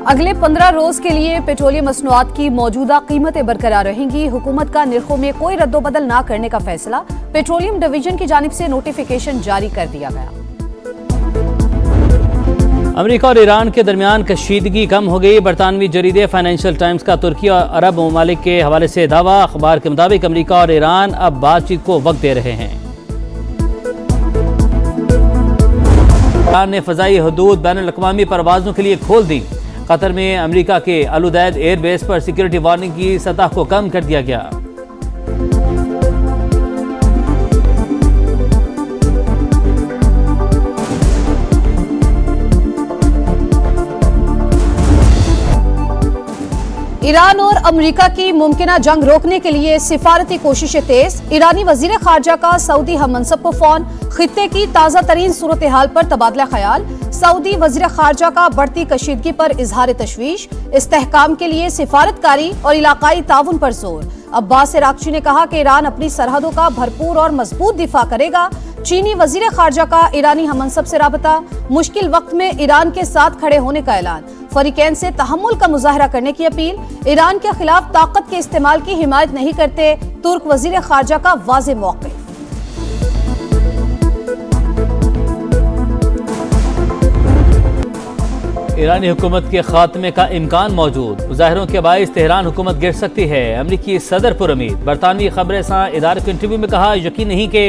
अगले 15 रोज के लिए पेट्रोलियम मसनूआत की मौजूदा कीमतें बरकरार रहेंगी। हुकूमत का निर्खों में कोई रद्दोबदल न करने का फैसला पेट्रोलियम डिवीजन की जानिब से नोटिफिकेशन जारी कर दिया गया। अमेरिका और ईरान के दरमियान कशीदगी कम हो गई। बरतानवी जरीदे फाइनेंशियल टाइम्स का तुर्की और अरब ममालिक के हवाले से दावा। अखबार के मुताबिक अमेरिका और ईरान अब बातचीत को वक्त दे रहे हैं। ईरान ने फ़ज़ाई हदूद बैनुल-अक़वामी परवाज़ों के लिए खोल दी। कतर में अमेरिका के अल उदैद एयरबेस पर सिक्योरिटी वार्निंग की सतह को कम कर दिया गया। ईरान और अमेरिका की मुमकिना जंग रोकने के लिए सिफारती कोशिशें तेज। ईरानी वजीर खारजा का सऊदी हममनसब को फोन। खित्ते की ताज़ा तरीन सूरत हाल पर तबादला ख्याल। सऊदी वजीर खारजा का बढ़ती कशीदगी पर इजहार तशवीश। इस्तेहकाम के लिए सिफारतकारी और इलाकाई ताउन पर जोर। अब्बास इराक़ची ने कहा कि ईरान अपनी सरहदों का भरपूर और मजबूत दिफा करेगा। चीनी वजीर खारजा का ईरानी हममनसब से राबता। मुश्किल वक्त में ईरान के साथ खड़े होने का ऐलान। फरीकैन से तहम्मुल का मुजाहरा करने की अपील। ईरान के खिलाफ ताकत के इस्तेमाल की हिमायत नहीं करते तुर्क वजीर खारजा का वाज़ेह मौक़िफ़। ईरानी हुकूमत के खात्मे का इम्कान मौजूद। मुजाहरों के बाइस तेहरान हुकूमत गिर सकती है। अमरीकी सदर पुर उम्मीद। बरतानवी खबरें सां इदारे के इंटरव्यू में कहा यकीन नहीं कि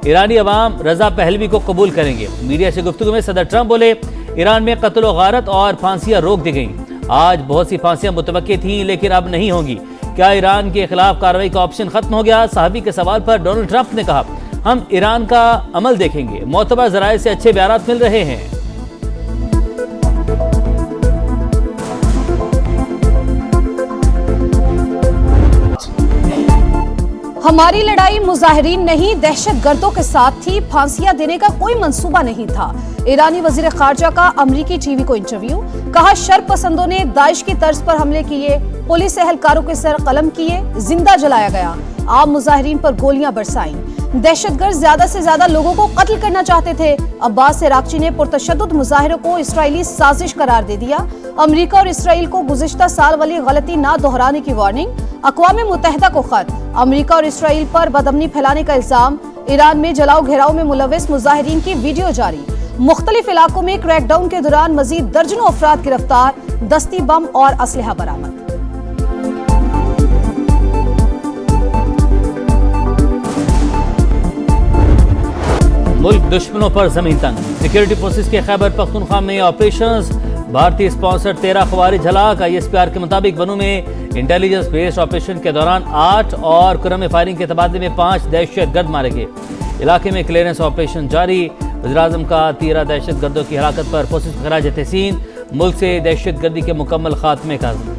ईरानी अवाम रजा पहलवी को कबूल करेंगे। मीडिया से गुफ्तगू में सदर ट्रंप बोले ईरान में कत्ल गारत और फांसियां रोक दी गईं। आज बहुत सी फांसियां मुतवक्की थीं लेकिन अब नहीं होंगी। क्या ईरान के खिलाफ कार्रवाई का ऑप्शन खत्म हो गया? सहाबी के सवाल पर डोनाल्ड ट्रंप ने कहा हम ईरान का अमल देखेंगे। मोतबर जराए से अच्छे बयानात मिल रहे हैं। हमारी लड़ाई मुजाहिरीन नहीं दहशत गर्दों के साथ थी। फांसियां देने का कोई मंसूबा नहीं था। ईरानी वजीर खारजा का अमरीकी टीवी को इंटरव्यू। कहा शर पसंदों ने दाइश की तर्ज पर हमले किए। पुलिस एहलकारों के सर कलम किए। जिंदा जलाया गया। आम मुजाहिरीन पर गोलियां बरसाईं। दहशतगर्द ज्यादा से ज्यादा लोगों को कत्ल करना चाहते थे। अब्बास इराक़ची ने पुरतशद्दुद मुजाहिरों को इसराइली साजिश करार दे दिया। अमेरिका और इसराइल को गुज़िश्ता साल वाली गलती ना दोहराने की वार्निंग। अक़वाम मुत्तहिदा को खत। अमेरिका और इसराइल पर बदअमनी फैलाने का इल्जाम। ईरान में जलाओ घेराव में मुलव्वस मुजाहिरीन की वीडियो जारी। मुख्तलिफ इलाकों में क्रैकडाउन के दौरान मजीद दर्जनों अफराद गिरफ्तार। दस्ती बम और असलहा बरामद। मुल्क दुश्मनों पर जमीन तंग। सिक्योरिटी फोर्सेस के खैबर पख्तूनख्वा में ऑपरेशंस। भारतीय स्पॉन्सर 13 खवारिज हलाक। ISPR के मुताबिक बनू में इंटेलिजेंस बेस्ड ऑपरेशन के दौरान 8 और कुरम में फायरिंग के तबादले में 5 दहशतगर्द मारे गए। इलाके में क्लियरेंस ऑपरेशन जारी। वज़ीर-ए-आज़म का 13 दहशतगर्दों की हलाकत पर फोर्सेस को खराज तहसीन। मुल्क से दहशतगर्दी के मुकम्मल खात्मे का अज़्म।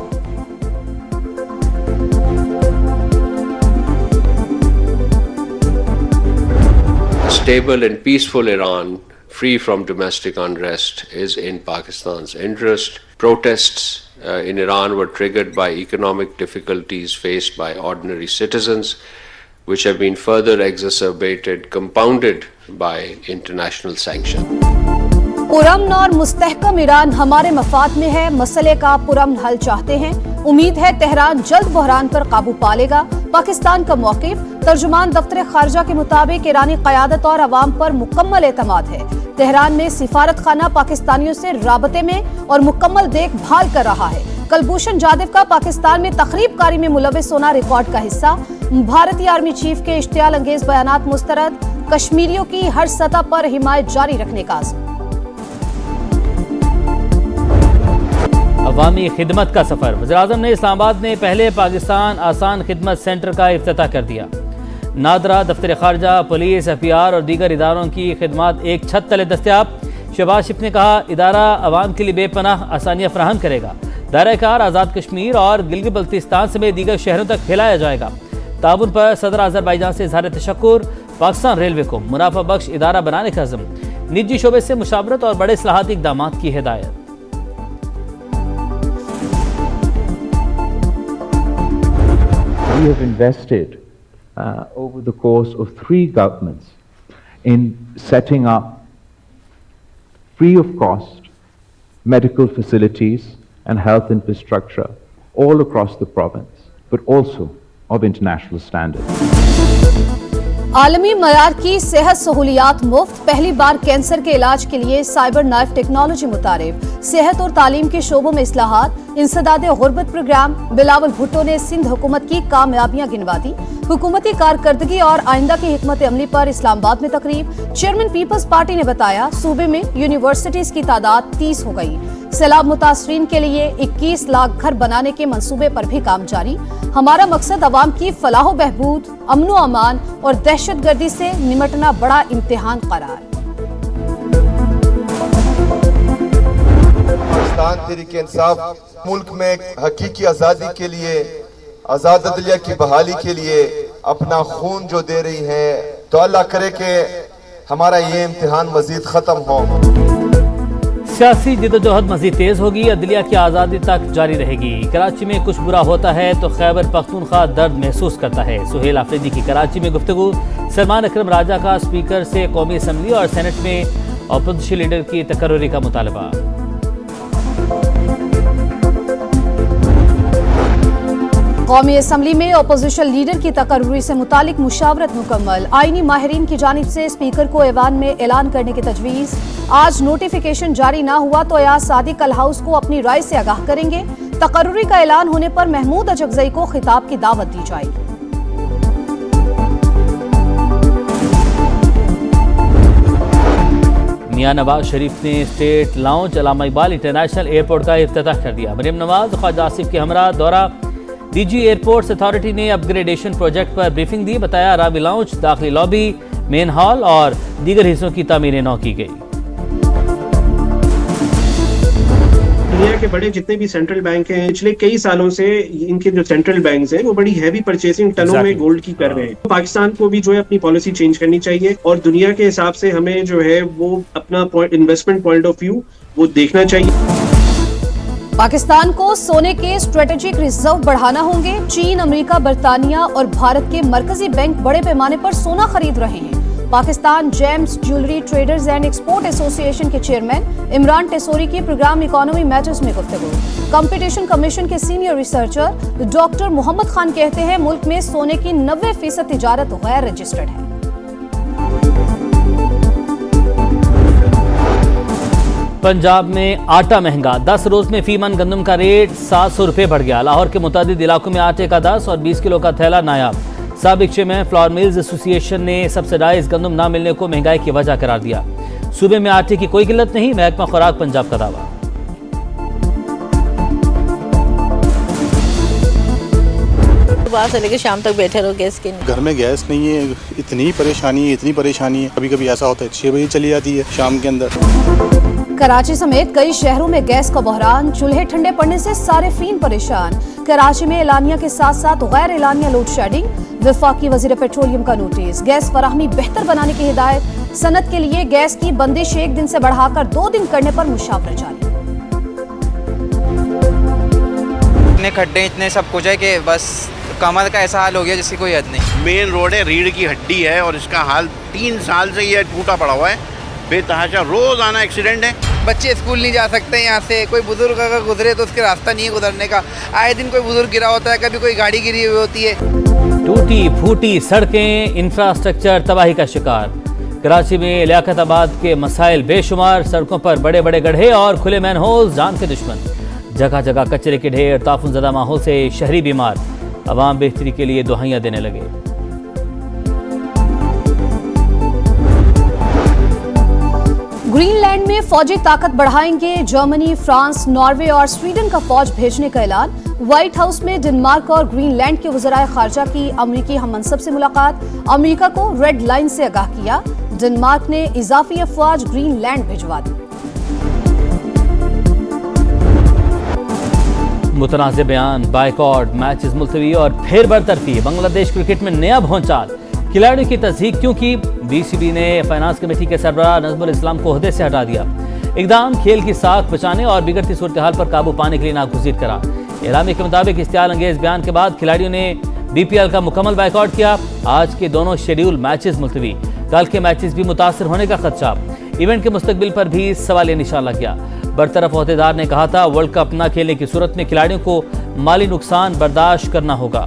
Stable and peaceful Iran, free from domestic unrest, is in Pakistan's interest. Protests in Iran were triggered by economic difficulties faced by ordinary citizens, which have been further exacerbated, compounded by international sanctions. पुरअमन और मुस्तहकम Iran हमारे मफाद में है। मसले का पुरअमन हल चाहते हैं। उम्मीद है तेहरान जल्द बहरान पर काबू पा लेगा। पाकिस्तान का मौक़िफ़। तर्जुमान दफ्तर खारजा के मुताबिक ईरानी क़यादत और अवाम पर मुकम्मल एतमाद है। तेहरान में सिफारत खाना पाकिस्तानियों से राबते में और मुकम्मल देखभाल कर रहा है। कलभूषण जाधव का पाकिस्तान में तखरीब कारी में मुलव्वस होना रिकॉर्ड का हिस्सा। भारतीय आर्मी चीफ के इश्तियाल अंगेज बयानात मुस्तरद। कश्मीरियों की हर सतह पर हिमायत जारी रखने का आज़म। अवामी खिदमत का सफर। वज़ीर-ए-आज़म ने इस्लामाबाद में पहले पाकिस्तान आसान खिदमत सेंटर का इफ्तिताह कर दिया। नादरा, दफ्तर खारजा, पुलिस, FPR और दीगर इदारों की खिदमत एक छत तले दस्तयाब। शहबाज शरीफ ने कहा इदारा अवाम के लिए बेपनाह आसानियाँ फराहम करेगा। दायरा-ए-कार आज़ाद कश्मीर और गिलगित बल्तिस्तान समेत दीगर शहरों तक फैलाया जाएगा। ताउन पर सदर अज़रबैजान से इज़हार तशक्कुर। पाकिस्तान रेलवे को मुनाफा बख्श इदारा बनाने का अज़्म। निजी शोबे से मुशावरत और बड़े इस्लाहाती इक़दामात की हिदायत। We have invested over the course of 3 governments in setting up free of cost medical facilities and health infrastructure all across the province, but also of international standards. आलमी मयार की सेहत सहूलियात मुफ्त, पहली बार कैंसर के इलाज के लिए साइबर नाइफ टेक्नोलॉजी मुतारिफ, सेहत और तालीम के शोबों में इस्लाहात, इंसदादे गुर्बत प्रोग्राम। बिलावल भुट्टो ने सिंध हुकूमत की कामयाबियां गिनवा दी। हुकूमती कारकर्दगी और आइंदा की हिकमत अमली पर इस्लामाबाद में तकरीब। चेयरमैन पीपल्स पार्टी ने बताया सूबे में यूनिवर्सिटीज की तादाद 30 हो गई। सैलाब मुतासरीन के लिए 21 लाख घर बनाने के मंसूबे पर भी काम जारी। हमारा मकसद अवाम की फलाह बहबूद, अमन व अमान और दहशतगर्दी से निमटना बड़ा इम्तिहान करार। पाकिस्तान तहरीक इंसाफ मुल्क में हकीकी आज़ादी के लिए, आज़ाद अदलिया की बहाली के लिए अपना खून जो दे रही है, तो अल्लाह करे कि हमारा ये इम्तिहान मजीद ख़त्म हो। सियासी जदोजहद मजीद तेज होगी, अदलिया की आज़ादी तक जारी रहेगी। कराची में कुछ बुरा होता है तो खैबर पख्तूनख्वा दर्द महसूस करता है। सुहेल आफरीदी की कराची में गुफ्तगू। सलमान अकरम राजा का स्पीकर से कौमी असम्बली और सेनेट में अपोजिशन लीडर की तकर्रुरी का मुतालबा। कौमी असम्बली में अपोजिशन लीडर की तकर्रुरी से मुतालिक मुशावरत मुकम्मल। आईनी माहिरीन की जानिब से स्पीकर को ऐवान में ऐलान करने की तजवीज़। आज नोटिफिकेशन जारी ना हुआ तो अयाज सादिक कल हाउस को अपनी राय से आगाह करेंगे। तकर्रुरी का ऐलान होने पर महमूद अजगज़ई को खिताब की दावत दी जाएगी। मियां नवाज शरीफ ने स्टेट लाउंज अल्लामा इकबाल इंटरनेशनल एयरपोर्ट का इफ्तिताह कर दिया। मरियम नवाज ख्वाजा आसिफ के हमरा दौरा। डीजी एयरपोर्ट्स अथॉरिटी ने अपग्रेडेशन प्रोजेक्ट पर ब्रीफिंग दी। बताया रावी लाउंज, दाखिली लॉबी, मेन हॉल और दीगर हिस्सों की तामीरें नौ की गई। दुनिया के बड़े जितने भी सेंट्रल बैंक हैं, पिछले कई सालों से इनके जो सेंट्रल बैंक्स हैं वो बड़ी हैवी परचेसिंग टनों में गोल्ड की कर रहे हैं। पाकिस्तान को भी जो है अपनी पॉलिसी चेंज करनी चाहिए और दुनिया के हिसाब से हमें जो है वो अपना इन्वेस्टमेंट पॉइंट ऑफ व्यू वो देखना चाहिए। पाकिस्तान को सोने के स्ट्रेटेजिक रिजर्व बढ़ाना होंगे। चीन, अमेरिका, बरतानिया और भारत के मरकजी बैंक बड़े पैमाने पर सोना खरीद रहे हैं। Pakistan gems jewellery traders and export association के चेयरमैन इमरान टेसोरी की प्रोग्राम इकोनॉमी मैटर्स में गुफ्तगू। कंपटीशन कमीशन के senior researcher doctor Mohammad Khan कहते हैं मुल्क में सोने की 90% तिजारत गैर रजिस्टर्ड है। पंजाब में आटा महंगा, 10 रोज में फी मन गंदम का रेट 700 रुपये बढ़ गया। लाहौर के मुतादिद इलाकों में आटे का 10 और 20 किलो का थैला नायाब। साबिक चेयरमैन फ्लावर मिल्स एसोसिएशन ने सब्सिडाइज गंदम ना मिलने को महंगाई की वजह करार दिया। सूबे में आटे की कोई किल्लत नहीं, महकमा खुराक पंजाब का दावा। सुबह से लेकर शाम तक बैठे रहो गैस के। घर में गैस नहीं है, इतनी परेशानी है। कभी कभी ऐसा होता है 6 बजे चली जाती है शाम के अंदर। कराची समेत कई शहरों में गैस का बहरान, चूल्हे ठंडे पड़ने से सारिफीन परेशान। कराची में एलानिया के साथ साथ गैर एलानिया लोड शेडिंग। वफाकी वजीर पेट्रोलियम का नोटिस, गैस फराहमी बेहतर बनाने की हिदायत। सनत के लिए गैस की बंदिश 1 दिन से बढ़ाकर 2 दिन करने पर मुशावरा जारी। इतने खड्डे, इतने सब कुछ है कि बस कमर का ऐसा हाल हो गया जिसकी कोई हद नहीं। मेन रोड है, रीढ़ की हड्डी है और इसका हाल 3 साल से ये टूटा पड़ा हुआ है। बेतहाशा रोज आना एक्सीडेंट है। बच्चे स्कूल नहीं जा सकते यहाँ से, कोई बुजुर्ग अगर गुजरे तो उसके रास्ता नहीं है गुजरने का। आए दिन कोई बुजुर्ग गिरा होता है, कभी कोई गाड़ी गिरी हुई होती है। टूटी फूटी सड़कें, इंफ्रास्ट्रक्चर तबाही का शिकार। कराची में लियाकताबाद के मसाइल बेशुमार। सड़कों पर बड़े बड़े गड्ढे और खुले मैनहोल जान के दुश्मन। जगह जगह कचरे के ढेर। ताफुनज़दा माहौल से शहरी बीमार। अवाम बेहतरी के लिए दुआएं देने लगे। ग्रीनलैंड में फौजी ताकत बढ़ाएंगे। जर्मनी, फ्रांस, नॉर्वे और स्वीडन का फौज भेजने का ऐलान। व्हाइट हाउस में डेनमार्क और ग्रीनलैंड के वज़राए खारजा की अमरीकी हममनसब से मुलाकात। अमरीका को रेड लाइन से आगाह किया। डेनमार्क ने इजाफी अफवाज ग्रीनलैंड भिजवा दी। मुतनाज़ बयान, बाइकॉट, मैचेस मुलतवी और फिर बरतरफी। बांग्लादेश क्रिकेट में नया भौचाल। खिलाड़ियों की तस्दीक क्यों की? बीसीबी ने फाइनेंस कमेटी के सरबराह नज़मुल इस्लाम को ओहदे से हटा दिया। इकदाम खेल की साख बचाने और बिगड़ती सूरत हाल पर काबू पाने के लिए नागुज़ीर करा। एलामी के मुताबिक इश्तियाल अंगेज बयान के बाद खिलाड़ियों ने बीपीएल का मुकम्मल बाइकआउट किया। आज के दोनों शेड्यूल मैचेस मुलतवी। कल के मैचेस भी मुतासर होने का खदशा। इवेंट के मुस्तकबिल पर भी सवालिया निशान लग गया। बरतरफ ओहदेदार ने कहा था वर्ल्ड कप न खेलने की सूरत में खिलाड़ियों को माली नुकसान बर्दाश्त करना होगा।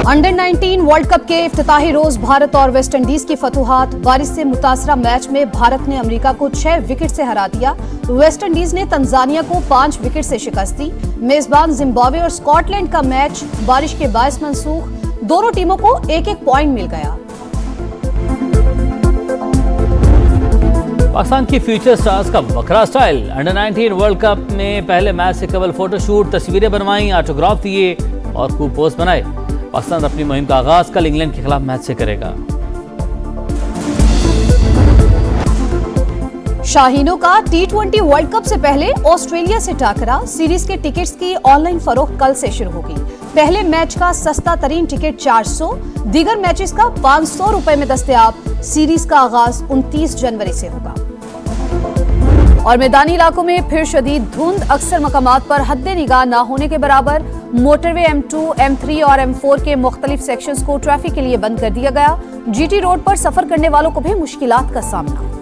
अंडर 19 वर्ल्ड कप के इफ्तिताही रोज भारत और वेस्ट इंडीज की फतूहात। बारिश से मुतासरा मैच में भारत ने अमेरिका को 6 विकेट से हरा दिया। वेस्ट इंडीज ने तंजानिया को 5 विकेट से शिकस्त दी। मेजबान जिम्बाब्वे और स्कॉटलैंड का मैच बारिश के बायस मंसूख। दोनों टीमों को एक एक पॉइंट मिल गया। पाकिस्तान की फ्यूचर स्टार्स का बखरा स्टाइल। अंडर 19 वर्ल्ड कप में पहले मैच से कबल फोटोशूट, तस्वीरें बनवाई, ऑटोग्राफ दिए और खूब पोस्ट बनाए। पाकिस्तान अपनी मुहिम का आगाज कल इंग्लैंड के खिलाफ मैच से करेगा। शाहीनों का T20 वर्ल्ड कप से पहले ऑस्ट्रेलिया से टाकरा। सीरीज के टिकट्स की ऑनलाइन फरोख्त कल से शुरू होगी। पहले मैच का सस्ता तरीन टिकट 400, दीगर मैचेस का 500 रुपए में दस्तयाब। सीरीज का आगाज 29 जनवरी से होगा। और मैदानी इलाकों में फिर शदीद धुंध, अक्सर मकामात पर हद्दे निगाह न होने के बराबर। मोटरवे M2, M3 और M4 के मुख्तलिफ सेक्शंस को ट्रैफिक के लिए बंद कर दिया गया। GT रोड पर सफर करने वालों को भी मुश्किलात का सामना।